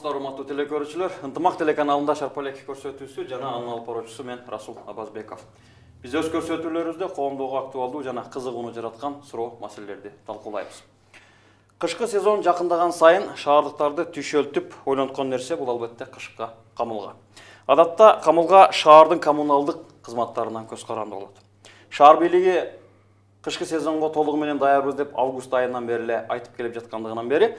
Армысыздар, урматтуу телекөрүүчүлөр. Ынтымак телеканалында Шарпалек көрсөтүүсү жана анын алып баруучусу мен Расул Абазбеков. Биз өз көрсөтүүлөрүбүздө коомдогу актуалдуу жана кызыгууну жараткан суроо маселелерди талкуулайбыз. Кышкы сезон жакындаган сайын шаардыктарды түшөлтүп ойлонткон нерсе бул албетте кышкы камылга. Адатта камылга шаардын коммуналдык кызматтарынан көз каранды болот. Шаар бийлиги кышкы сезонго толугу менен даярбыз деп август айынан бери эле айтып келип жаткандыгынан бери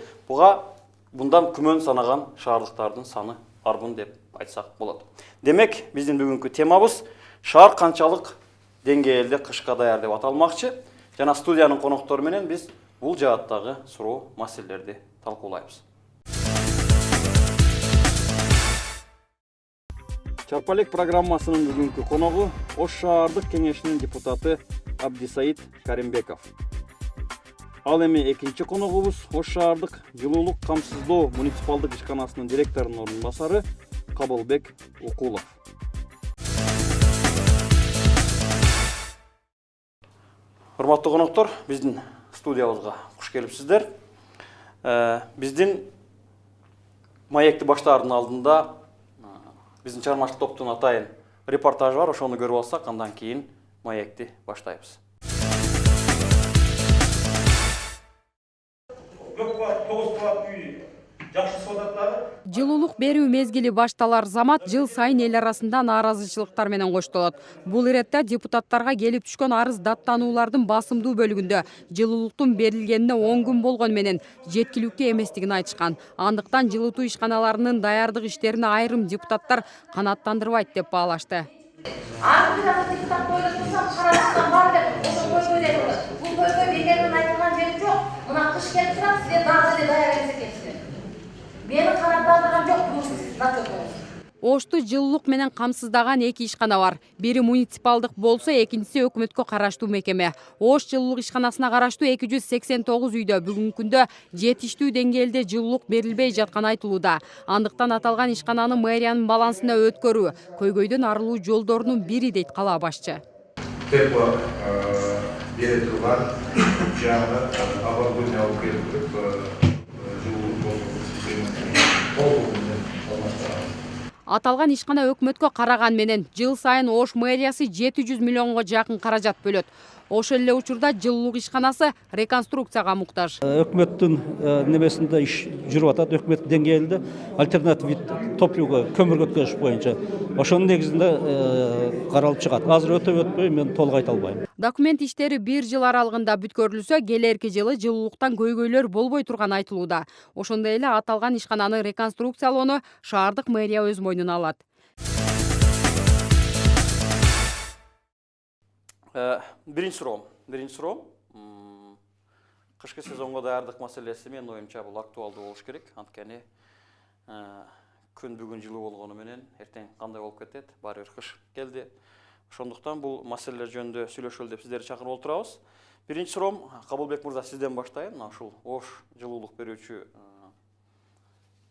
bundan күмөн санаган шаардыктардын саны арбын деп айтсак болот. Демек, биздин бүгүнкү темабыз шаар канчалык деңгээлде кышка даяр деп аталмакчы. Жана студиянын коноктору менен биз бул жааттагы суроо маселелерди талкуулайбыз. Чарпалек программасынын бүгүнкү коногу Ош шаардык кеңешинин депутаты Абдисаид Каримбеков. Ал эми экинчи коногубуз Ош шаардык жылуулук камсыздоо муниципалдык ишканасынын директорунун ордун басары Кабылбек Укулов. Урматтуу коноктор, биздин студиябызга куш келипсиздер. Биздин маекти баштаардын алдында биздин чыгармачылык топтун атайын репортажы бар, ошону көрүп алсак, андан кийин маекти баштайбыз. Жылуулук берүү мезгили башталар замат жыл сайын эл арасында нааразычылыктар менен коштолот. Бул иретте депутаттарга келип түшкөн арыз даттануулардын басымдуу бөлүгүндө жылуулуктун берилгенине 10 күн болгон менен жеткиликтүү эместигин айтышкан. Андыктан жылытуу ишканаларынын даярдык иштерине айрым депутаттар канааттандырбайт деп баалашты. Ошту жылуулук менен камсыздаган эки ишкана бар. Бири муниципалдык болсо, экинчиси өкмөткө караштуу мекеме. Ош жылуулук ишканасына караштуу 289 үйдө бүгүнкү күндө жетиштүү деңгээлде жылуулук берилбей жатканы айтылууда. Андыктан аталган ишкананы мэриянын балансына өткөрүү көйгөйдөн арылуу жолдорунун бири дейт кала башчы. Тепло бере турган жаңы оборудование алып келип Аталган ишкана өкмөткө караган менен жыл сайын Ош мэриясы 700 миллионго жакын каражат бөлөт. Ошол эле учурда жылуулук ишканасы реконструкцияга муктаж. Өкмөттүн немесинде иш жүрүп атат, өкмөт деңгээлинде альтернатив топливого көмүр өткөзүш боюнча. Ошонун негизинде каралып чыгат. Азыр өтөп өтпөй мен толук айта албайм. Документ иштери 1 жыл аралыгында бүткөрүлсө, келерки жылы жылуулуктан көйгөйлөр болбой турган айтылууда. Ошондой эле аталган ишкананы реконструкциялоону шаардык мэрия өз мойнуна алат. Биринчи суроо. Кышкы сезонго даярдык маселеси менин оюмча бул актуалдуу болуш керек. Анткени күн бүгүн жылуу болгону менен эртең кандай болуп кетет? Баары бир кыш келди. Ошондуктан бул маселелер жөнүндө сүйлөшөлү деп сиздерди чакырып отурабыз. Биринчи суроом Кабылбек мырза сизден баштайын. Ушул Ош жылуулук берүүчү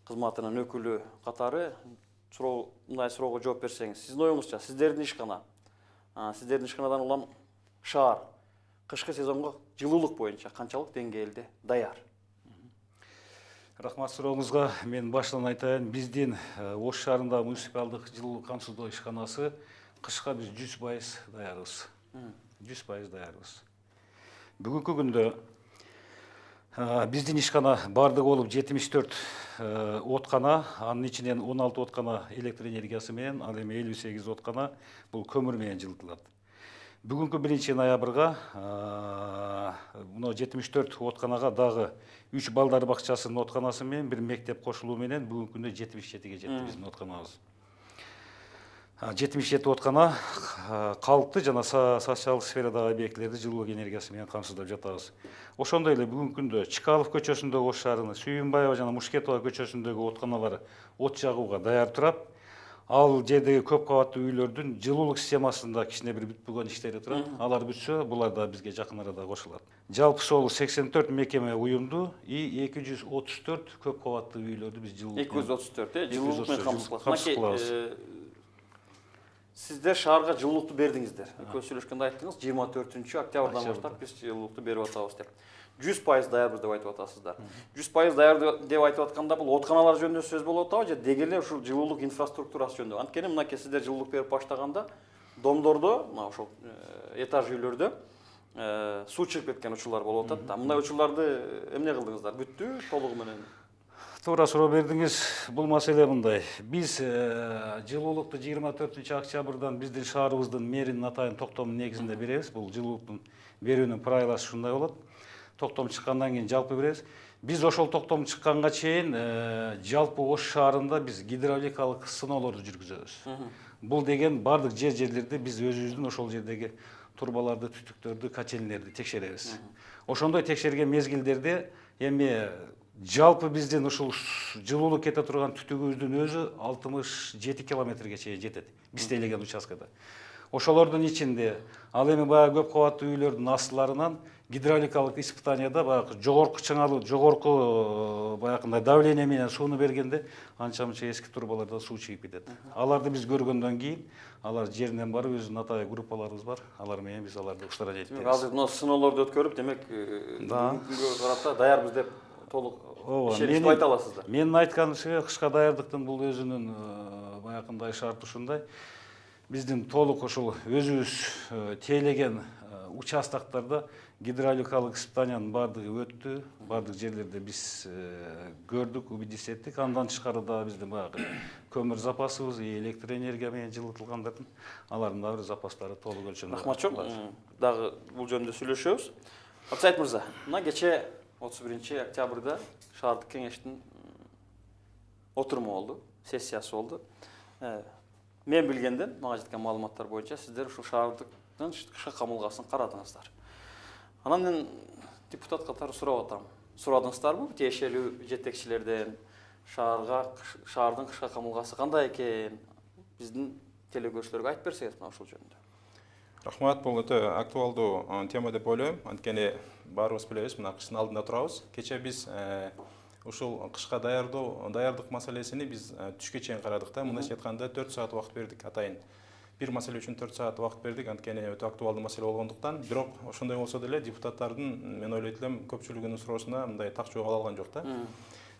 кызматынын өкүлү катары мындай суроого жооп берсеңиз, сиздин оюңузча сиздердин ишканадан улам шаар кышкы сезонго жылуулук боюнча канчалык деңгээлде даяр? Рахмат сурооңузга. Мен баштан айтайын, биздин Ош шаарында муниципалдык жылуулук камсыздоо ишканасы кышка биз 100% даярбыз. 100% даярбыз. Бүгүнкү күндө биздин ишкана бардыгы болуп 74 откана, анын ичинен 16 откана электр энергиясы менен, ал эми 58 откана бул көмүр менен жылытылат. Бүгүнкү 1 ноябрга мына 74 отканага дагы 3 балдар бакчасынын отканасы менен бир мектеп кошулуу менен бүгүнкү күндө 77ге жетти биздин отканабыз. 77 откана калкты жана социалдык сферадагы объектилерди жылуулук энергиясы менен камсыздап жатабыз. Ошондой эле бүгүнкү күндө Чкалов көчөсүндөгү Ош шаарынын Сүйүнбаева жана Мушкетова көчөсүндөгү отканалар от жагууга даяр турат. Ал жердеги көп кабаттуу үйлөрдүн жылуулук системасында кичине бир бүтпөгөн иштери турат. Алар бүтсө, булар да бизге жакын арада кошулат. Жалпы сол 84 мекеме уюмду и 234 көп кабаттуу үйлөрдү биз жылуулук 234 жылуулук менен камсыз кылабыз. Сиздер шаарга жылуулукту бердиңиздер. Экөөс сүйлөшкөндө айттыңыз 24 октябрдан баштап биз жылуулукту берип атабыз деп. 100% даярбыз деп айтып атасыздар. 100% даяр деп айтып атканда бул оотканалар жөнүндө сөз болуп атабы же деги эле ушул жылуулук инфраструктурасы жөнүндө? Анткени мынакей сиздер жылуулук берип баштаганда домдордо, мына ошол этаж үйлөрдө суу чыгып кеткен учурлар болуп атат да. Мындай учурларды эмне кылдыңыздар? Бүттү толугу менен? Туура суроо бердиңиз. Бул маселе мындай. Биз жылуулукту 24 октябрдан биздин шаарыбыздын мэринин атайын токтомунун негизинде беребиз. Бул жылуулуктун берүүнүн правиласы ушундай болот. Токтом чыккандан кийин жалпы беребиз. Биз ошол токтом чыкканга чейин жалпы Ош шаарында биз гидравликалык сыноолорду жүргүзөбүз. Бул деген бардык жерлерде биз өзүбүздүн ошол жердеги турбаларды, түтүктөрдү, котельнийлерди текшеребиз. Ошондой текшерген мезгилдерде эми жалпы биздин ушул жылуулук кете турган түтүгүбүздүн өзү 67 километрге чейин жетет. Биз тейлеген участкада. Ошолордун ичинде ал эми баягы көп кабаттуу үйлөрдүн астыларынан гидравликалык испытанияда баягы жогорку чыңалуу, жогорку баягындай давление менен сууну бергенде анча-мынча эски турбаларда суу чыгып кетет. Аларды биз көргөндөн кийин алар жеринен барып өзүнүн атайын группаларыбыз бар. Алар менен биз аларды устранить этебиз. Азыр мына сыноолорду өткөрүп, демек бүгүнкү карата даярбыз деп толук ишенип айта аласыздар. Менин айтканымча кышка даярдыктын бул өзүнүн баягындай шарты ушундай. Биздин толук ошол өзүбүз тейлеген участоктарда гидравликалык испытаниянын бардыгы өттү. Бардык жерлерде биз көрдүк, убедить эттик. Андан тышкары да биздин баягы көмүр запасыбыз, электр энергия менен жылытылгандардын алардын да бир запастары толук өлчөмдө. Рахмат чоң. Дагы бул жөнүндө сүйлөшөбүз. Абсайт мырза, мына кече 31 октябрда шаардык кеңештин отуруму болду, сессиясы болду. Мен билгенден, мага жеткен маалыматтар боюнча сиздер ушул шаардыктын кышка камылгасын карадыңыздар. Анан депутат катары сурап атам. Сурадыңыздарбы тиешелүү жетекчилерден шаардын кышка камылгасы кандай экен? Биздин телекөрүүчүлөргө айтып берсеңиз мына ушул жөнүндө. Рахмат, бул өтө актуалдуу тема деп ойлойм. Анткени баарыбыз билебиз, мына кыштын алдында турабыз. Кече биз ушул кышка даярдык маселесини биз түшкө чейин карадык да. Мындайча айтканда 4 саат убакыт бердик атайын. Бир маселе үчүн 4 саат убакыт бердик, анткени өтө актуалдуу маселе болгондуктан. Бирок ошондой болсо деле депутаттардын мен ойлойт элем көпчүлүгүнүн суроосуна мындай так жооп ала алган жок да.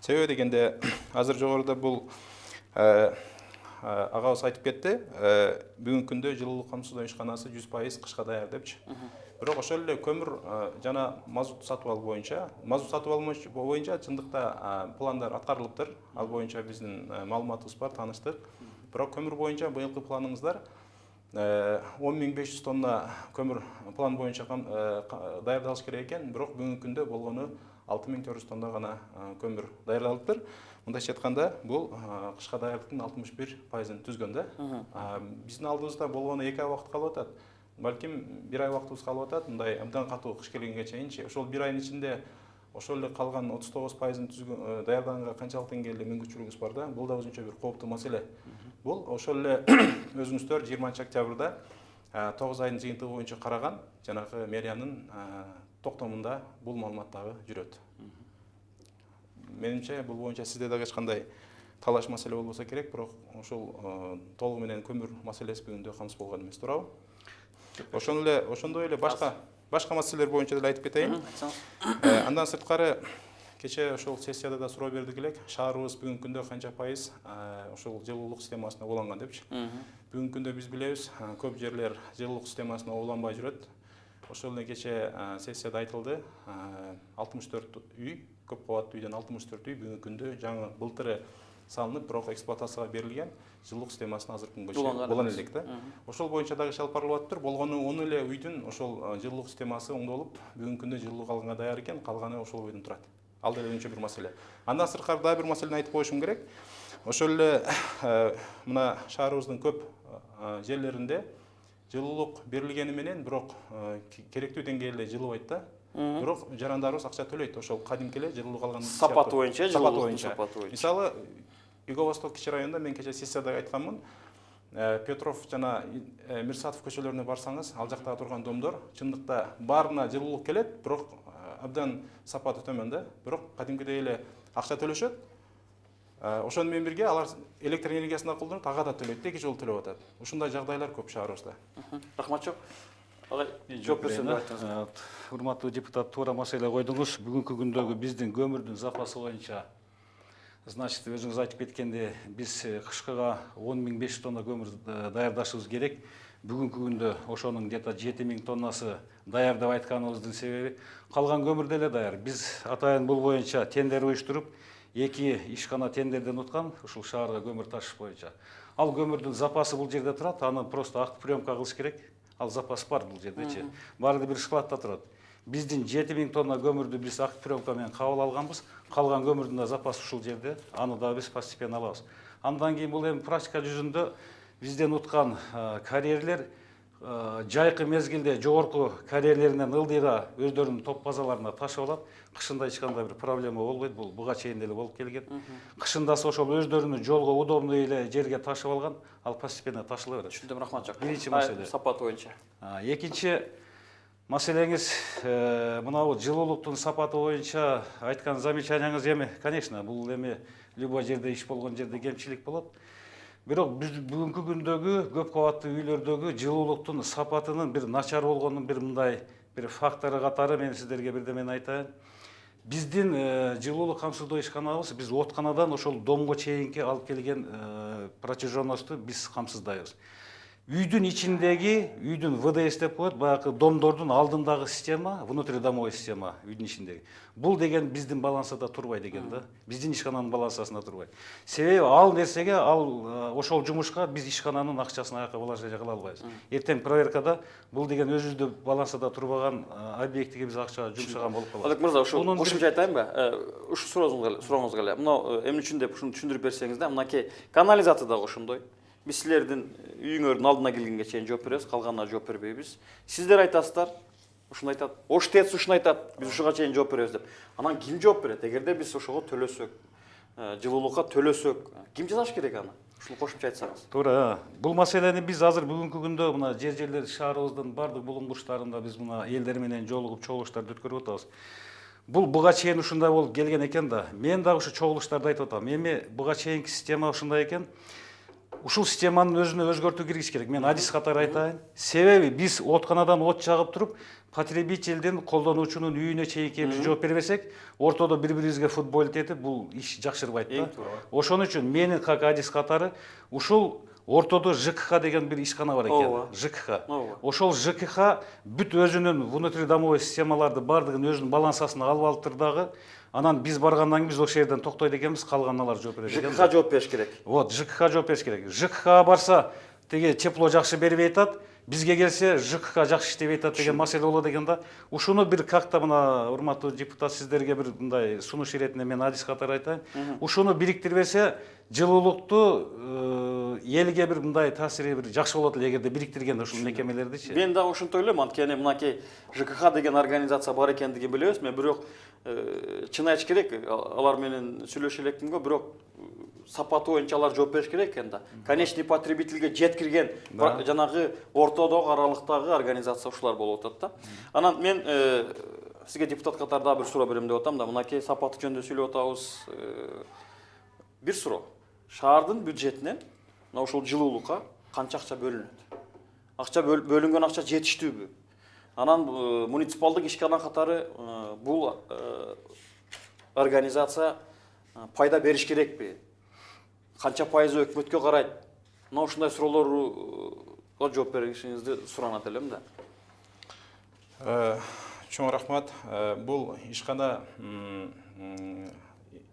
Себеби дегенде азыр жогоруда бул агабыз айтып кетти, бүгүнкү күндө жылуулук камсыздоо ишканасы 100% кышка даяр депчи. Бирок ошол эле көмүр жана мазут сатып алуу боюнча чындыкта пландар аткарылыптыр. Ал боюнча биздин маалыматыбыз бар, таныштык. Бирок көмүр боюнча быйылкы планыңыздар 10.500 тонна көмүр план боюнча даярдалыш керек экен. Бирок бүгүнкү күндө болгону 6.400 тонна гана көмүр даярдалыптыр. Мындайча айтканда, бул кышка даярдыктын 61%-ын түзгөн да. Биздин алдыбызда болгону 2 ай убакыт калып атат. Балким 1 ай убактыбыз калып атат. Мындай абдан катуу кыш келгенге чейинчи. Ошол 1 айдын ичинде ошол эле калган 39%-ын түзгөн даярдаганга канчалык деңгээлде мүмкүнчүлүгүбүз бар да. Бул да өзүнчө бир кооптуу маселе. Бул ошол эле өзүңүздөр 20 октябрда 9 айдын жыйынтыгы боюнча караган жанагы мэриянын токтомунда бул маалымат дагы жүрөт. Менимче бул боюнча сизде дагы эч кандай талаш маселе болбосо керек, бирок ошол толугу менен көмүр маселеси бүгүндө камсыз болгон эмес, туурабы? Ошондой эле башка маселелер боюнча деле айтып кетейин. Андан сырткары кече ошол сессияда да суроо бердик элек. Шаарыбыз бүгүнкү күндө канча пайыз ошол жылуулук системасына уланган депчи. Бүгүнкү күндө биз билебиз, көп жерлер жылуулук системасына уланбай жүрөт. Ошол эле кече сессияда айтылды. 64 үй, көп кабаттуу үйдөн 64 үй бүгүнкү күндө жаңы былтыры салынып, бирок эксплуатацияга берилген жылуулук системасына азыр күнгө чейин болгон элек да. Ошол боюнча дагы иш алып барылып атыптыр. Болгону 10 эле үйдүн ошол жылуулук системасы оңдолуп, бүгүнкү күндө жылуулук алганга даяр экен, калганы ошол үйдүн турат. Ал деле өзүнчө бир маселе. Андан сырткары дагы бир маселени айтып коюшум керек. Ошол эле мына шаарыбыздын көп жерлеринде жылуулук берилгени менен, бирок керектүү деңгээлде жылыбайт да. Бирок жарандарыбыз акча төлөйт. Ошол кадимки эле жылуулук алган сапаты боюнча, жылуулуктун сапаты боюнча. Мисалы, Юго-Восток кичи районунда мен кече сессияда айтканмын. Петров жана Мирсатов көчөлөрүнө барсаңыз, ал жакта турган домдор чындыкта баарына жылуулук келет, бирок абдан сапаты төмөн да. Бирок кадимкидей эле акча төлөшөт. Ошону менен бирге алар электр энергиясына колдонуп ага да төлөйт, эки жолу төлөп атат. Ушундай жагдайлар көп шаарыбызда. Рахмат жок. Агай, жооп берсеңиз деп айттыңыз. Урматтуу депутат, туура маселе койдуңуз. Бүгүнкү күндөгү биздин көмүрдүн запасы боюнча, значит, өзүңүз айтып кеткенде, биз кышкыга 10.500 тонна көмүр даярдашыбыз керек. Бүгүнкү күндө ошонун где-то 7.000 тоннасы даяр деп айтканыбыздын себеби, калган көмүр деле даяр. Биз атайын бул боюнча тендер уюштуруп, 2 ишкана тендерден уткан ушул шаарга көмүр ташыш боюнча. Ал көмүрдүн запасы бул жерде турат, аны просто акт приемка кылыш керек. Ал запас бар бул жердечи. Баары бир складта турат. Биздин 7.000 тонна көмүрдү биз акт приемка менен кабыл алганбыз. Калган көмүрдүн да запасы ушул жерде. Аны да биз постепенно алабыз. Андан кийин бул эми практика жүзүндө бизден уткан карьерлер жайкы мезгилде жогорку карьерлеринен ылдыйга өздөрүнүн топ базаларына ташып алат. Кышында эч кандай бир проблема болбойт. Бул буга чейин деле болуп келген. Кышындасы ошол өздөрүнүн жолго удобный эле жерге ташып алган, ал постепенно ташыла берет. Түшүндүм, рахмат жок. Биринчи маселе. Сапат боюнча. Экинчи маселеңиз мынау жылуулуктун сапаты боюнча айткан замечанияңыз эми, конечно, бул эми любой жерде иш болгон жерде кемчилик болот. Бирок биз бүгүнкү күндөгү көп кабаттуу үйлөрдөгү жылуулуктун сапатынын бир начар болгонун бир мындай бир фактору катары мен сиздерге бирдемени айтайын. Биздин жылуулук камсыздоо ишканабыз биз отканадан ошол домго чейинки алып келген протяженносту биз камсыздайбыз. Үйдүн ичиндеги, үйдүн ВДС деп коет, баягы домдордун алдындагы система, внутридомовой система, үйдүн ичиндеги. Бул деген биздин балансада турбайт экен да. Биздин ишкананын балансасында турбайт. Себеби ал нерсеге, ал ошол жумушка биз ишкананын акчасын аяка положение кыла албайбыз. Эртең проверкада бул деген өзүбүздө балансада турбаган объектиге биз акча жумшаган болуп калат. Алек мырза, ушул кошумча айтайынбы? Ушу сурооңузга эле. Мына эмне үчүн деп ушуну түшүндүрүп берсеңиз да, мынакей канализация дагы ошондой. Биз силердин үйүңөрдүн алдына келгенге чейин жооп беребиз, калганына жооп бербейбиз. Сиздер айтасыздар, ушуну айтат. Оштец ушуну айтат, биз ушуга чейин жооп беребиз деп. Анан ким жооп берет? Эгерде биз ошого төлөсөк, жылуулукка төлөсөк, ким жасаш керек аны? Ушуну кошумча айтсаңыз. Туура. Бул маселени биз азыр бүгүнкү күндө мына жерлер шаарыбыздын бардык булуңгучтарында биз мына элдер менен жолугуп чогулуштарды өткөрүп атабыз. Бул буга чейин ушундай болуп келген экен да. Мен дагы ушу чогулуштарды айтып атам. Эми буга чейинки система ушундай экен. Ушул системанын өзүнө өзгөртүү киргизиш керек. Мен адис катары айтайын. Себеби биз отканадан от жагып туруп, потребителдин, колдонуучунун үйүнө чейин келип жооп бербесек, ортодо бири-бирибизге футболить этип, бул иш жакшырбайт да. Ошон үчүн менин как адис катары ушул ортодо ЖКХ деген бир ишкана бар экен. ЖКХ. Ошол ЖКХ бүт өзүнүн внутридомовой системаларды бардыгын өзүнүн балансасына алып алыптыр дагы. Анан биз баргандан кийин биз ошол жерден токтойт экенбиз, калганналар жооп берет экен. ЖКХ жооп бериш керек. Вот, ЖКХ жооп бериш керек. ЖКХ барса, теге тепло жакшы бербей атат, бизге келсе ЖКХ жакшы иштебей атат деген маселе болот экен да. Ушуну бир как-то мына урматтуу депутат сиздерге бир мындай сунуш иретинде мен адис катары айтайын. Ушуну бириктирбесе, жылуулукту элге бир мындай таасири бир жакшы болот эле эгерде бириктирген ушул мекемелердичи. Мен да ошентип ойлойм, анткени мынакей ЖКХ деген организация бар экендигин билебиз. Мен бирок чын айтыш керек, алар менен сүйлөшө элекминго, бирок сапаты боюнча алар жооп бериш керек экен да. Конечный потребительге жеткирген жанагы ортодогу аралыктагы организация ушулар болуп атат да. Анан мен сизге депутат катары дагы бир суроо берем деп атам да. Мынакей сапаты жөнүндө сүйлөп атабыз. Бир суроо. Шаардын бюджетинен мына ушул жылуулукка канча акча бөлүнөт? Акча бөлүнгөн акча жетиштүүбү? Анан муниципалдык ишкана катары бул организация пайда бериш керекпи? Канча пайызы өкмөткө карайт? Мына ушундай суроолорго жооп беришиңизди суранат элем да. Чоң рахмат. Бул ишкана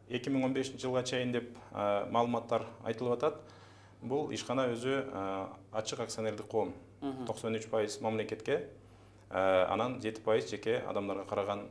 2015 жылга чейин деп маалыматтар айтылып атат. Бул ишкана өзү ачык акционердик коом. 93% мамлекетке, анан 7% жеке адамдарга караган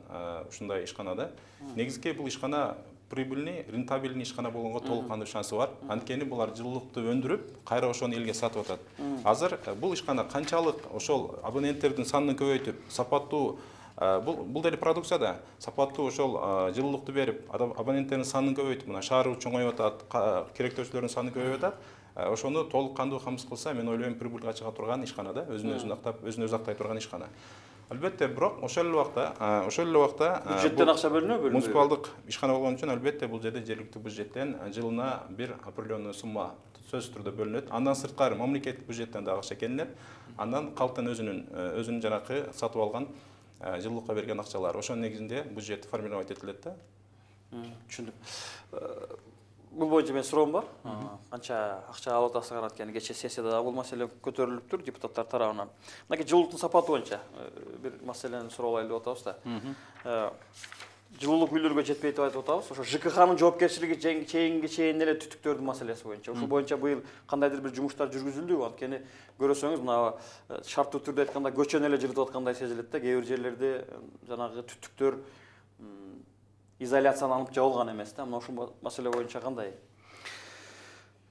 ушундай ишканада. Негизги бул ишкана прибыльный, рентабельный ишкана болгонго толук кандуу шансы бар. Анткени булар жылуулукту өндүрүп, кайра ошону элге сатып атат. Азыр бул ишкана канчалык ошол абоненттердин санын көбөйтүп, сапаттуу бул деле продукция да, сапаттуу ошол жылуулукту берип, абоненттердин санын көбөйтүп, мына шаарыбыз чоңоюп атат, керектөөчүлөрдүн саны көбөйүп атат. Ошону толук кандуу камсыз кылса, мен ойлойм прибыльга чыга турган ишкана да, өзүн өзү актай турган ишкана. Албетте, бирок ошол эле убакта Бюджеттен акча бөлүнөбү? муниципалдык ишкана болгон үчүн албетте бул жерде жергиликтүү бюджеттен жылына бир определенный сумма сөзсүз түрдө бөлүнөт. Андан сырткары мамлекеттик бюджеттен дагы акча келинет. Андан калктын өзүнүн жанакы сатып алган жылуулукка берген акчалары ошонун негизинде бюджет формировать этилет да. Түшүндүм. Бул боюнча менин суроом бар. Канча акча алып атасыңар анткени кечээ сессияда да бул маселе көтөрүлүптүр депутаттар тарабынан. Мынакей жылуулуктун сапаты боюнча бир маселени суроолайлы деп атабыз да. Жылуулук үйлөргө жетпей деп айтып атабыз. Ошо ЖКХнын жоопкерчилиги чейин эле түтүктөрдүн маселеси боюнча. Ушул боюнча быйыл кандайдыр бир жумуштар жүргүзүлдүбү? Анткени көрөсөңүз мына шарттуу түрдө айтканда көчөнү эле жылытып аткандай сезилет да. Кээ бир жерлерде жанагы түтүктөр изоляцияны алып жабылган эмес да. Мына ушул маселе боюнча кандай?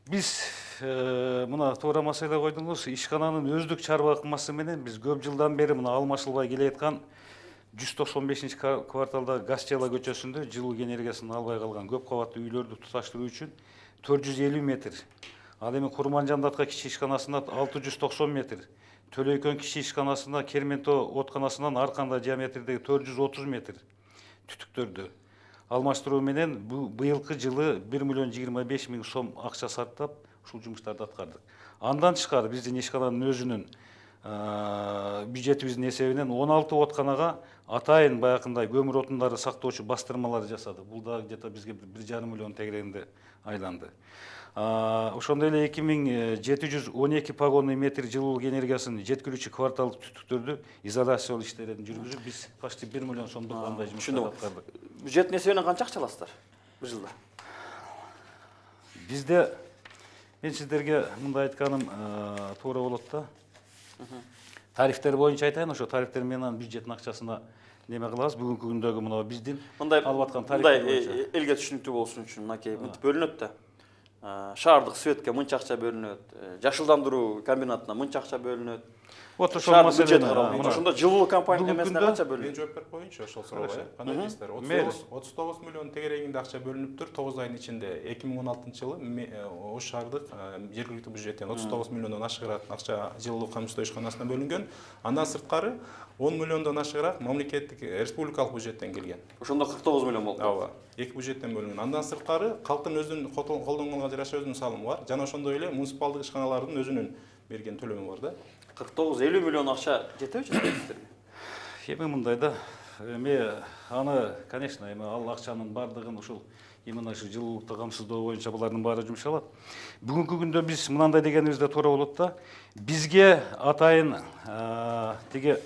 Биз мына туура маселе койдуңуз. Ишкананын өздүк чарбакмасы менен биз көп жылдан бери мына алмашылбай келаткан 195 кварталдагы Гасчела көчөсүндө жылуу энергиясын албай калган көп кабаттуу үйлөрдү туташтыруу үчүн 450 метр. Ал эми Курманжандатка кичи ишканасына 690 метр. Төлөйкөн кичи ишканасына Керменто отканасынан ар кандай диаметрдеги 430 метр түтүктөрдү алмаштыруу менен быйылкы жылы 1,25 миллион сом акча сарптап ушул жумуштарды аткардык. Андан тышкары биздин ишкананын өзүнүн бюджетибиздин эсебинен 16 отканага атайын баякындай көмүр отундары сактоочу бастырмалар жасады. Бул да где-то бизге 1,5 миллион тегерегинде айланды. Ошондой эле 2712 погонный метр жылуулук энергиясын жеткирүүчү кварталдык түтүктөрдү изоляциялоо иштерин жүргүзүп биз почти 1 миллион сомдук андай жумуштарды аткардык. Бюджеттин эсебинен канча акча аласыздар бир жылда? Бизде мен сиздерге мындай айтканым туура болот да. Тарифтер боюнча айтайын, ошо тарифтер менен бюджеттин акчасына неме кылабыз. Бүгүнкү күндөгү мына биздин алып аткан тарифтер боюнча. Элге түшүнүктүү болушун үчүн мынакей мынтип бөлүнөт да. Шаардык светке мынча акча бөлүнөт, жашылдандыруу комбинатына мынча акча бөлүнөт. Вот ошол маселени ошондо жылуу компания эмесине канча бөлүнөт? Мен жооп берип коеюнчу ошол суроого. Кандай дейсиздер? 39 миллион тегерегинде акча бөлүнүптүр 9 айдын ичинде. 2016-жылы Ош шаардык жергиликтүү бюджеттен 39 миллиондон ашыгыраак акча жылуулук камсыздоо ишканасына бөлүнгөн. Андан сырткары 10 миллиондон ашыгыраак мамлекеттик республикалык бюджеттен келген. Ошондо 49 миллион болду. Ооба. Эки бюджеттен бөлүнгөн. Андан сырткары калктын өзүнүн колдонгонго жараша өзүнүн салымы бар. Жана ошондой эле муниципалдык ишканалардын өзүнүн берген төлөмү бар да. 49-50 миллион акча жетеби сиздерге? Эми мындай да. Эми аны, конечно, эми ал акчанын бардыгын ушул именно ушу жылуулукту камсыздоо боюнча булардын баары жумшалат. Бүгүнкү күндө биз мынандай дегенибиз да туура болот да. Бизге атайын тиги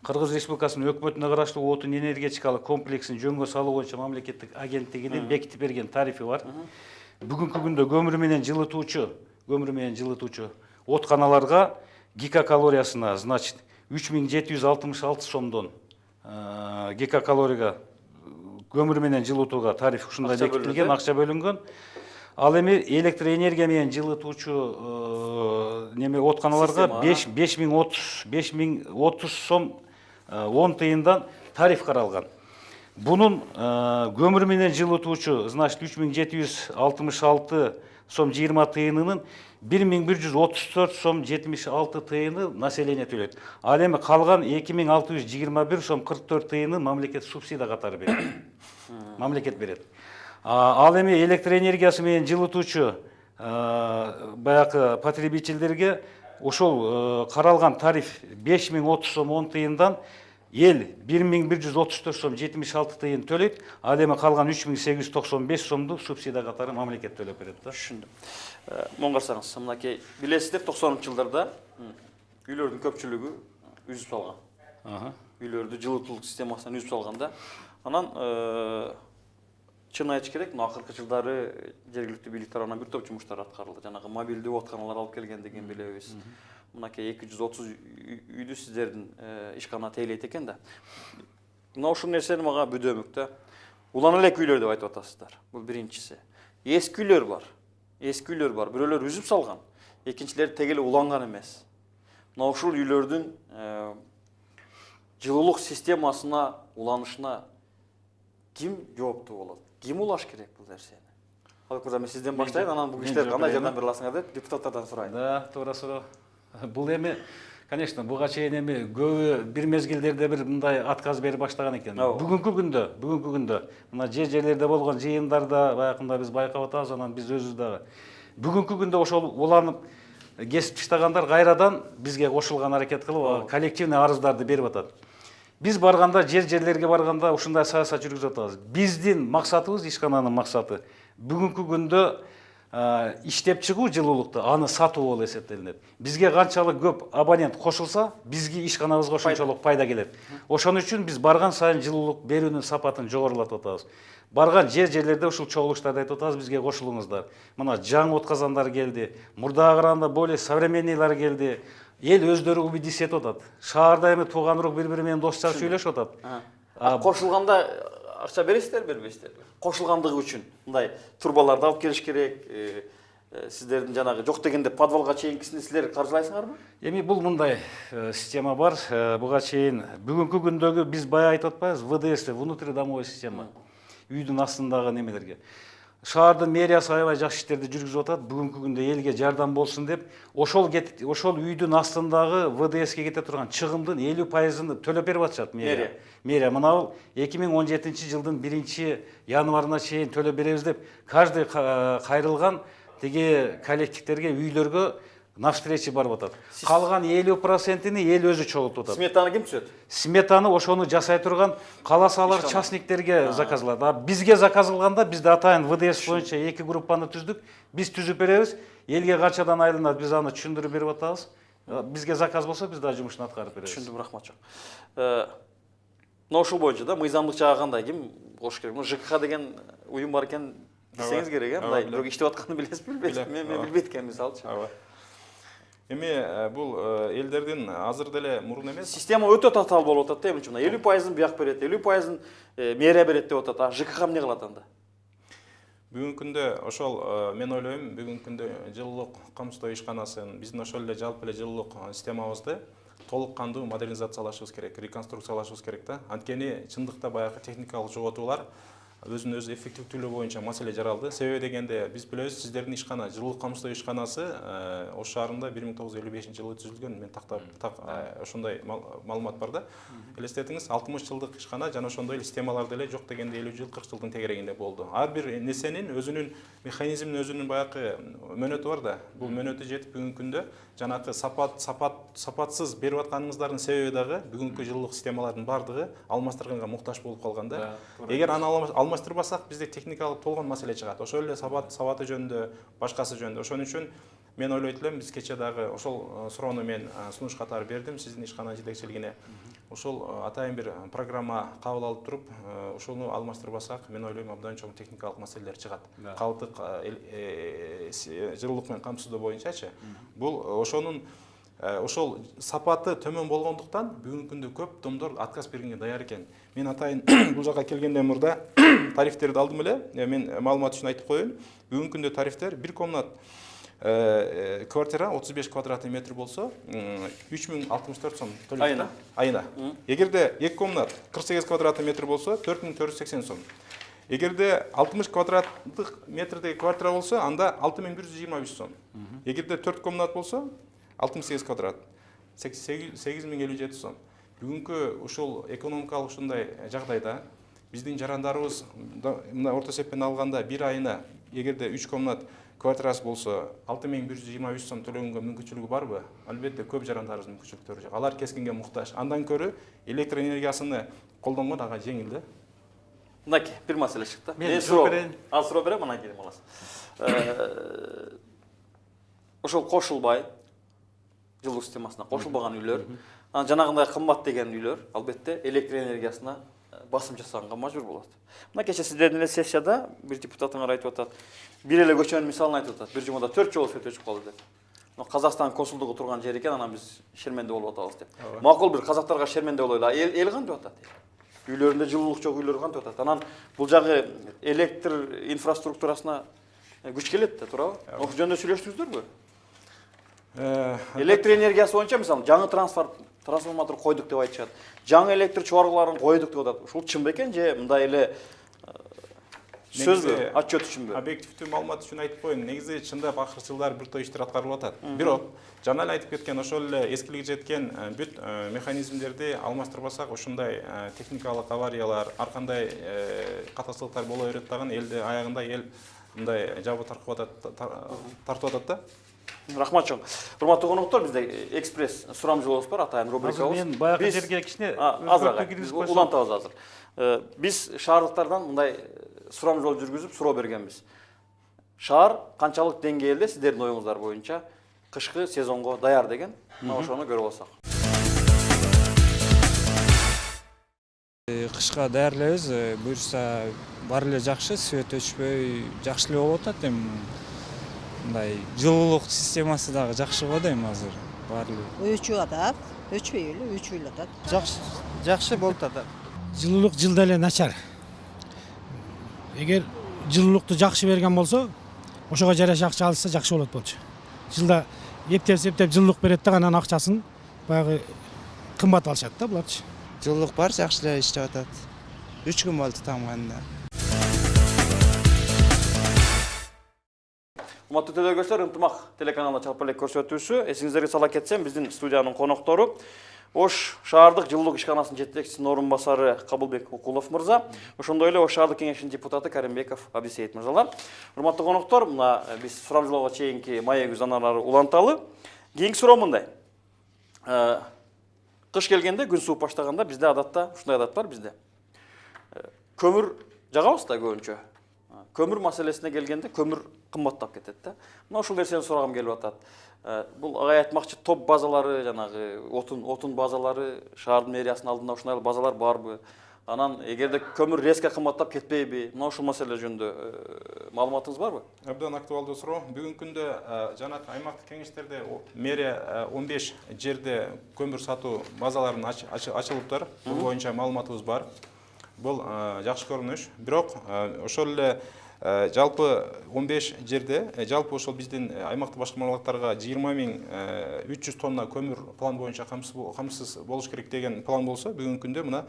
Кыргыз Республикасынын өкмөтүнө караштуу отун энергетикалык комплексин жөнгө салуу боюнча мамлекеттик агенттигинин бекитип берген тарифи бар. Бүгүнкү күндө көмүр менен жылытуучу отканаларга гигакалориясына, значит, 3766 сомдон гигакалорияга көмүр менен жылытууга тариф ушундай бекитилген, акча бөлүнгөн. Ал эми электроэнергия менен жылытуучу неме отканаларга 5030 сом 10 тыйындан тариф каралган. Бунун көмүр менен жылытуучу, значит, 3766 сом 20 тыйынынын 1134 сом 76 тыйыны население төлөйт. Ал эми калган 2621 сом 44 тыйыны мамлекет субсидия катары берет. Мамлекет берет. Ал эми электроэнергиясы менен жылытуучу баягы потребительдерге ошол каралган тариф 5030 сом 10 тыйындан эл 1134 сом 76 тыйын төлөйт. Ал эми калган 3895 сомду субсидия катары мамлекет төлөп берет да. Түшүндүм. Моң карасаңыз, мынакей билесиздер 90-жылдарда үйлөрдүн көпчүлүгү үзүп салган. Үйлөрдү жылытуулук системасынан үзүп салганда, анан чын айтыш керек, акыркы жылдары жергиликтүү бийлик тарабынан бир топ жумуштар аткарылды. Жанагы мобилдүү отканалар алып келгендигин билебиз. Мынакей 230 үйдү сиздердин ишкана тейлейт экен да. Мына ушул нерсени мага бүдөмүк да. Улан элек үйлөр деп айтып атасыздар. Бул биринчиси. Эски үйлөр бар. Бирөөлөр үзүп салган. Экинчилери тегеле уланган эмес. Мына ушул үйлөрдүн жылуулук системасына уланышына ким жооптуу болот? Ким улаш керек бул нерсени? Ал мен сизден баштайын, анан бул кишилер кандай жардам бере аласыңар деп депутаттардан сурайын. Да, туура суроо. Бул эми, конечно, буга чейин эми көбү бир мезгилдерде бир мындай отказ берип баштаган экен. Бүгүнкү күндө мына жерлерде болгон жыйындарда баягында биз байкап атабыз, анан биз өзүбүз дагы. Бүгүнкү күндө ошол уланып кесип таштагандар кайрадан бизге кошулган аракет кылып, коллективный арыздарды берип атат. Биз барганда, жерлерге барганда ушундай саясат жүргүзүп атабыз. Биздин максатыбыз, ишкананын максаты бүгүнкү күндө иштеп чыгуу жылуулукту, аны сатуу болуп эсептелинет. Бизге канчалык көп абонент кошулса, бизге ишканабызга ошончолук пайда келет. Ошон үчүн биз барган сайын жылуулук берүүнүн сапатын жогорулатып атабыз. Барган жерлерде ушул чогулуштарда айтып атабыз, бизге кошулуңуздар. Мына жаңы от казандар келди, мурдага караганда более современныйлар келди. Эл өздөрү убедить этип атат. Шаарда эми тууган урук бири-бири менен досча сүйлөшүп атат. Кошулганда акча бересиздер, бербейсиздерби? Кошулгандыгы үчүн мындай турбаларды алып келиш керек. Сиздердин жанагы жок дегенде подвалга чейинкисин силер каржылайсыңарбы? Эми бул мындай система бар. Буга чейин бүгүнкү күндөгү биз бая айтып атпайбыз, ВДС, внутридомовой система. Үйдүн астындагы немелерге. Шаардын мэриясы аябай жакшы иштерди жүргүзүп атат. Бүгүнкү күндө элге жардам болсун деп, ошол үйдүн астындагы ВДСке кете турган чыгымдын 50%-ын төлөп берип атышат мэрия. Мэрия мына бул 2017-жылдын 1-январына чейин төлөп беребиз деп, каждый кайрылган тиги коллективдерге, үйлөргө навстречу барып атат. Калган 50%-ини эл өзү чогултуп атат. Сметаны ким түзөт? Сметаны ошону жасай турган каласалар частниктерге заказлады. Бизге заказ кылганда бизде атайын ВДС боюнча 2 группаны түздүк. Биз түзүп беребиз. Элге канчадан айланат, биз аны түшүндүрүп берип атабыз. Бизге заказ болсо, биз да жумушун аткарып беребиз. Түшүндүм, рахмат жок. Мына ушул боюнча да мыйзамдык жагы кандай, ким кош керек? ЖКХ деген уюм бар экен десеңиз керек, мындай бирок иштеп атканын билесизби, билбейсизби? Мен билбейт экенмин, мисалычы. Эми бул элдердин азыр деле мурун эмес. Система өтө татаал болуп атат да, эмне үчүн? 50%-ын бияк берет, 50%-ын мэрия берет деп атат. ЖКХ эмне кылат анда? Бүгүнкү күндө ошол мен ойлойм, бүгүнкү күндө жылуулук камсыздоо ишканасын, биздин ошол эле жалпы эле жылуулук системабызды толук кандуу модернизациялашыбыз керек, реконструкциялашыбыз керек да. Анткени чындыкта баягы техникалык жоготуулар өзүнүн өзү эффективдүүлүгү боюнча маселе жаралды. Себеби дегенде биз билебиз, сиздердин ишкана, жылуулук камсыздоо ишканасы Ош шаарында 1955-жылы түзүлгөн. Мен ошондой маалымат бар да. Элестетиңиз, 60 жылдык ишкана жана ошондой системалар деле жок дегенде 50 жыл, 40 жылдын тегерегинде болду. Ар бир нерсенин өзүнүн механизминин өзүнүн баягы мөөнөтү бар да. Бул мөөнөтү жетип бүгүнкү күндө жанакы сапатсыз берип атканыңыздардын себеби дагы бүгүнкү жылуулук системалардын бардыгы алмаштырганга муктаж болуп калган да. Эгер аны алмаштырбасак, бизде техникалык толгон маселе чыгат. Ошол эле сабаты жөнүндө, башкасы жөнүндө. Ошон үчүн мен ойлойт элем, биз кече дагы ошол суроону мен сунуш катары бердим сиздин ишкана жетекчилигине. Ошол атайын бир программа кабыл алып туруп, ошону алмаштырбасак, мен ойлойм, абдан чоң техникалык маселелер чыгат. Калдык жылуулук менен камсыздоо боюнчачы. Бул ошол сапаты төмөн болгондуктан бүгүнкү күндө көп домдор отказ бергенге даяр экен. Мен атайын бул жака келгенден мурда тарифтерди алдым эле. Мен маалымат үчүн айтып коеюн. Бүгүнкү күндө тарифтер 1 комнат квартира 35 квадратный метр болсо 3064 сом төлөйт айына. Эгерде 2 комнат 48 квадратный метр болсо 4480 сом. Эгерде 60 квадраттык метрдеги квартира болсо, анда 6123 сом. Эгерде 4 комнат болсо 68 квадрат 8057 сом. Бүгүнкү ушул экономикалык ушундай жагдайда биздин жарандарыбыз мына орто эсеппен алганда бир айына эгерде 3 комнат квартирасы болсо 6123 сом төлөгөнгө мүмкүнчүлүгү барбы? Албетте көп жарандарыбыздын мүмкүнчүлүктөрү жок. Алар кескинге муктаж. Андан көрө электр энергиясыны колдонгон ага жеңил да. Мынакей бир маселе чыкты. Мен суроо берейин. Суроо берем, анан кийин аласыз. Ошол кошулбай жылуу системасына кошулбаган үйлөр, анан жанагындай кымбат деген үйлөр албетте электр энергиясына басым жасаганга мажбур болот. Мына кече сиздердин эле сессияда бир депутатыңар айтып атат. Бир эле көчөнүн мисалын айтып атат. Бир жумада 4 жолу свет өчүп калды деп. Казакстан консулдугу турган жер экен, анан биз шерменде болуп атабыз деп. Макул бир казактарга шерменде болойлу. Эл кантип атат? Үйлөрүндө жылуулук жок үйлөр кантип атат? Анан бул жагы электр инфраструктурасына күч келет да, туурабы? Ошол жөнүндө сүйлөштүңүздөрбү? Электр энергиясы боюнча мисалы жаңы трансформатор койдук деп айтышат. Жаңы электр чыгаргыларын койдук деп атат. Ушул чынбы экен же мындай эле сөзбү, отчет үчүнбү? Объективдүү маалымат үчүн айтып коеюн. Негизи чындап акыркы жылдары бир топ иштер аткарылып атат. Бирок жана эле айтып кеткен ошол эле эскилиги жеткен бүт механизмдерди алмаштырбасак, ушундай техникалык авариялар, ар кандай катастыктар боло берет дагы элде аягында эл мындай жабы тартып атат да. Рахмат чоң. Урматтуу коноктор, бизде экспресс сурамжылыбыз бар, атайын рубрикабыз. Мен баягы жерге кичине улантабыз азыр. Биз шаардыктардан мындай сурамжол жүргүзүп суроо бергенбиз. Шаар канчалык деңгээлде сиздердин оюңуздар боюнча кышкы сезонго даяр деген? Мына ошону көрүп алсак. Кышка даярлайбыз, буюрса баары эле жакшы, свет өчпөй, жакшы эле болуп атат эми. Мындай жылуулук системасы дагы жакшы го дейм азыр. Баары эле. Өчүп атат, өчпөй эле өчүп эле атат. Жакшы болуп атат. Жылуулук жылда эле начар. Эгер жылуулукту жакшы берген болсо, ошого жараша акча алса жакшы болот болчу. Жылда эптеп жылуулук берет да, анан акчасын баягы кымбат алышат да буларчы. Жылуулук бар, жакшы эле иштеп атат. 3 күн болду тамганына. Урматтуу телекөрүүчүлөр, Ынтымак телеканалында чалп элек көрсөтүүсү. Эсиңиздерге сала кетсем, биздин студиянын коноктору Ош шаардык жылуулук ишканасынын жетекчисинин орун басары Кабылбек Укулов мырза, ошондой эле Ош шаардык кеңешинин депутаты Каримбеков Абисейит мырзалар. Урматтуу коноктор, мына биз сурамжылоого чейинки маек аналары уланталы. Кийинки суроо мындай. Кыш келгенде, күн сууп баштаганда бизде адатта ушундай адат бар бизде. Көмүр жагабыз да көбүнчө. Көмүр маселесине келгенде көмүр кымбаттап кетет да. Мына ушул нерсени сурагым келип атат. Бул агай айтмакчы топ базалары, жанагы отун базалары, шаардын мэриясынын алдында ушундай базалар барбы? Анан эгерде көмүр резко кымбаттап кетпейби? Мына ушул маселе жөнүндө маалыматыңыз барбы? Абдан актуалдуу суроо. Бүгүнкү күндө жанагы аймактык кеңештерде мэрия 15 жерде көмүр сатуу базаларын ачылыптыр. Бул боюнча маалыматыбыз бар. Бул жакшы көрүнүш. Бирок ошол эле жалпы 15 жерде, жалпы ошол биздин аймактык башкармалыктарга 20.300 тонна көмүр план боюнча камсыз болуш керек деген план болсо, бүгүнкү күндө мына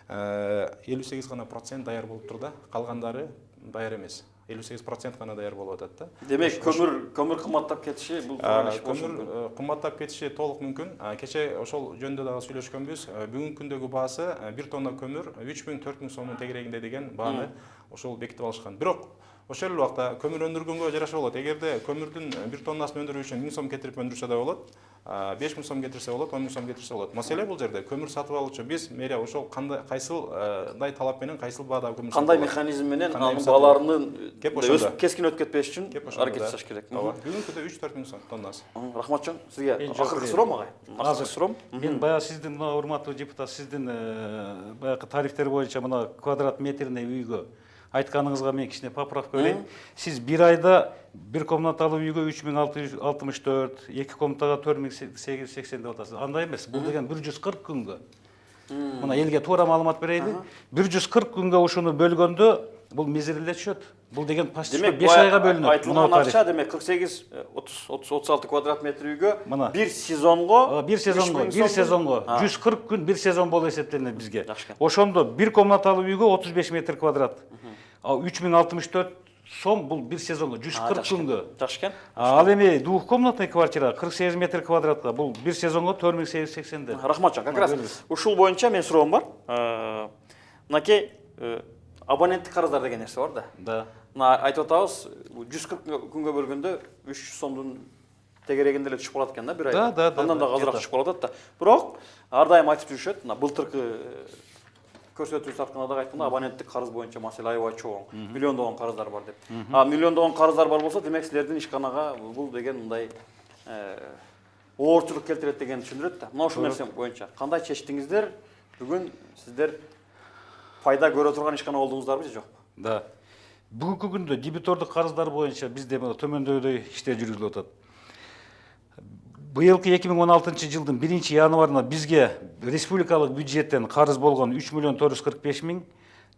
58 гана процент даяр болуп тур да, калгандары даяр эмес. 58% гана даяр болуп атат да. Демек, көмүр кымбаттап кетиши бул көмүр кымбаттап кетиши толук мүмкүн. Кече ошол жөнүндө дагы сүйлөшкөнбүз. Бүгүнкү күндөгү баасы 1 тонна көмүр 3000-4000 сомдун тегерегинде деген бааны ошол бекитип алышкан. Бирок ошол эле убакта көмүр өндүргөнгө жараша болот. Эгерде көмүрдүн 1 тоннасын өндүрүү үчүн 1000 сом кетирип өндүрсө да болот. 5000 сом кетирсе болот, 10000 сом кетирсе болот. Маселе бул жерде көмүр сатып алуучу биз мэрия ошол кайсыл талап менен кайсыл баада көмүр кандай механизм менен анын бааларынын өсүп кескин өтүп кетпеш үчүн аракет жасаш керек. Бүгүнкү күндө 3-4000 сом тоннасы. Рахмат чоң. Сизге акыркы суроом агай. Акыркы суроом. Мен баягы сиздин мына урматтуу депутат, сиздин баягы тарифтер боюнча мына квадрат метрине үйгө айтканыңызга мен кичине поправка берейин. Сиз бир айда бир комнаталуу үйгө 3664, 2 комнатага 4880 деп атасыз. Андай эмес. Бул деген 140 күнгө. Мына элге туура маалымат берейли. 140 күнгө ушуну бөлгөндө бул мизерле түшөт. Бул деген почти 5 айга бөлүнөт. Айтылган акча демек 48-36 квадрат метр үйгө бир сезонго 140 күн бир сезон болуп эсептелинет бизге. Ошондо бир комнаталуу үйгө 35 метр квадрат. 3064 сом бул бир сезонго 140 күнгө. Жакшы экен. Ал эми двухкомнатный квартира 48 метр квадратка бул бир сезонго 4880. Рахмат чоң. Как раз ушул боюнча мен суроом бар. Мынакей абоненттик карыздар деген нерсе бар да. Да. Мына айтып атабыз, 140 күнгө бөлгөндө 300 сомдун тегерегинде эле түшүп калат экен да бир айда. Андан да азыраак түшүп калып атат да. Бирок ар дайым айтып жүрүшөт, мына былтыркы көрсөтүү сатканда да айтканда абоненттик карыз боюнча маселе аябай чоң. Миллиондогон карыздар бар деп. Миллиондогон карыздар бар болсо, демек силердин ишканага бул деген мындай оорчулук келтирет деген түшүндүрөт да. Мына ушул нерсе боюнча кандай чечтиңиздер? Бүгүн сиздер пайда көрө турган ишкана болдуңуздарбы же жокпу? Да. Бүгүнкү күндө дебитордук карыздар боюнча бизде төмөндөйдөй иштер жүргүзүлүп атат. Быйылкы 2016 жылдын 1 январына бизге республикалык бюджеттен карыз болгон 3 миллион 445 миң,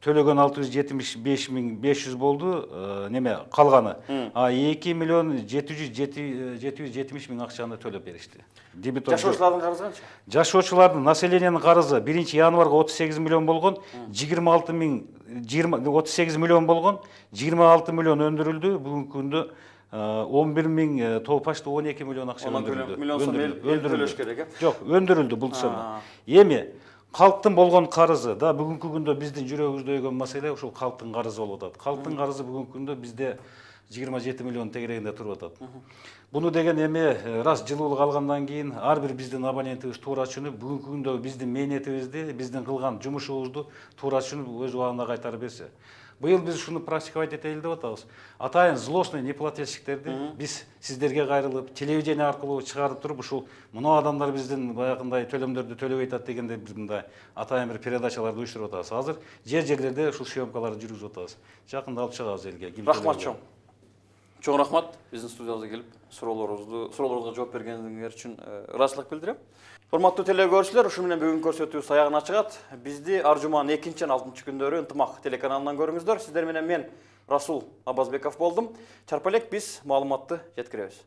төлөгөн 675.500 болду, неме калганы. 2.770.000 акчаны төлөп беришти. Жашоочулардын карызы канча? Жашоочулардын населениянын карызы 1 январга 38 миллион болгон, 38 миллион болгон, 26 миллион өндүрүлдү. Бүгүнкү күндө 11 миң, почти 12 миллион акча өндүрүлдү. Миллион сом эл төлөш керек, э? Жок, өндүрүлдү бул сома. Эми калктын болгон карызы да бүгүнкү күндө биздин жүрөгүбүздө өйгөн маселе ушул калктын карызы болуп атат. Калктын карызы бүгүнкү күндө бизде 27 миллион тегерегинде туруп атат. Буну деген эми раз жылуулук алгандан кийин ар бир биздин абонентибиз туура түшүнүп, бүгүнкү күндө биздин мээнетибизди, биздин кылган жумушубузду туура түшүнүп өз убагында кайтарып берсе. Быйыл биз ушуну практиковать этели деп атабыз. Атайын злостный неплательщиктерди биз сиздерге кайрылып, телевидение аркылуу чыгарып туруп, ушул мына адамдар биздин баягындай төлөмдөрдү төлөбөй атат дегенде биз мындай атайын бир передачаларды уюштуруп атабыз. Азыр жерлерде ушул съемкаларды жүргүзүп атабыз. Жакында алып чыгабыз элге. Рахмат чоң. Чоң рахмат биздин студиябызга келип суроолорубузга жооп бергениңер үчүн ыраазычылык билдирем. Урматтуу телекөрүүчүлөр, ушу менен бүгүнкү көрсөтүүбүз аягына чыгат. Бизди ар жуманын 2 жана 6 күндөрү Ынтымак телеканалынан көрүңүздөр. Сиздер менен мен Расул Абазбеков болдум. Чарпалек биз маалыматты жеткиребиз.